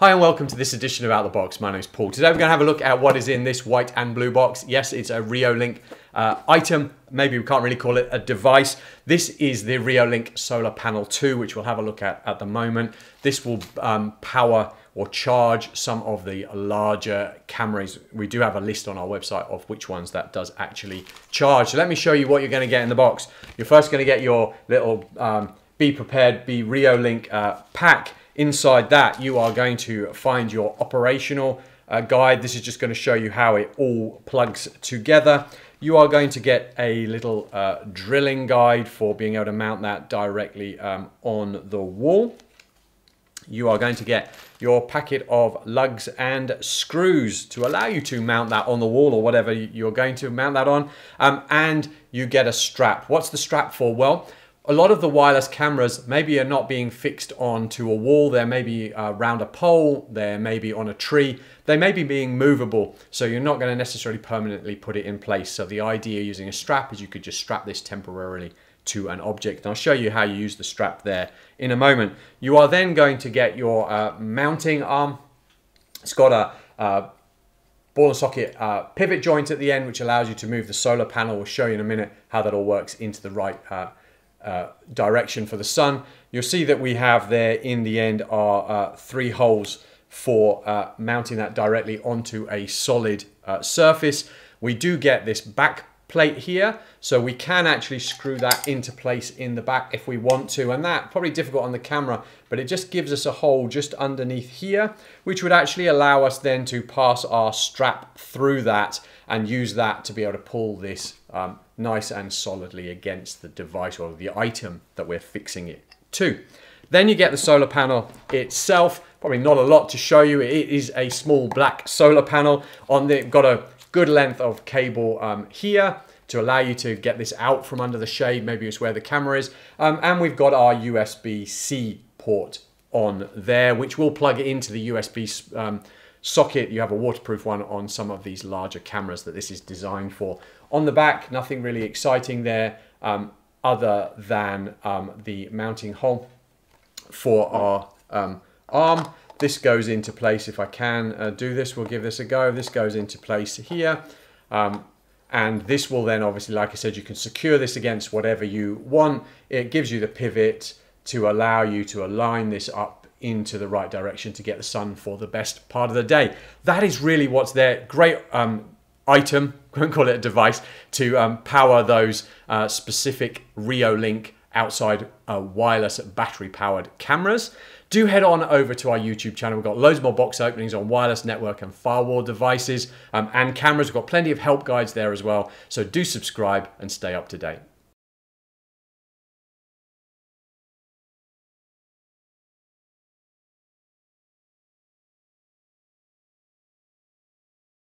Hi and welcome to this edition of Out of the Box. My name is Paul. Today we're going to have a look at what is in this white and blue box. Yes, it's a Reolink item. Maybe we can't really call it a device. This is the Reolink Solar Panel 2, which we'll have a look at the moment. This will power or charge some of the larger cameras. We do have a list on our website of which ones that does actually charge. So let me show you what you're going to get in the box. You're first going to get your little Be Prepared, Be Reolink pack. Inside that, you are going to find your operational guide. This is just going to show you how it all plugs together. You are going to get a little drilling guide for being able to mount that directly on the wall. You are going to get your packet of lugs and screws to allow you to mount that on the wall or whatever you're going to mount that on. And you get a strap. What's the strap for? Well, a lot of the wireless cameras maybe are not being fixed onto a wall. They're maybe around a pole. They're maybe on a tree. They may be being movable. So you're not going to necessarily permanently put it in place. So the idea using a strap is you could just strap this temporarily to an object. And I'll show you how you use the strap there in a moment. You are then going to get your mounting arm. It's got a ball and socket pivot joint at the end, which allows you to move the solar panel. We'll show you in a minute how that all works into the right direction for the sun. You'll see that we have there in the end are 3 holes for mounting that directly onto a solid surface. We do get this back plate here, so we can actually screw that into place in the back if we want to, and that probably difficult on the camera, but it just gives us a hole just underneath here, which would actually allow us then to pass our strap through that and use that to be able to pull this nice and solidly against the device or the item that we're fixing it to. Then you get the solar panel itself. Probably not a lot to show you. It is a small black solar panel. Got a good length of cable here to allow you to get this out from under the shade. Maybe it's where the camera is. And we've got our USB-C port on there, which will plug into the USB socket. You have a waterproof one on some of these larger cameras that this is designed for. On the back, nothing really exciting there other than the mounting hole for our arm. This goes into place. If I can do this, we'll give this a go. This goes into place here. And this will then obviously, like I said, you can secure this against whatever you want. It gives you the pivot to allow you to align this up into the right direction to get the sun for the best part of the day. That is really what's there. Great item, I won't call it a device, to power those specific Reolink outside wireless battery powered cameras. Do head on over to our YouTube channel. We've got loads more box openings on wireless network and firewall devices and cameras. We've got plenty of help guides there as well. So do subscribe and stay up to date.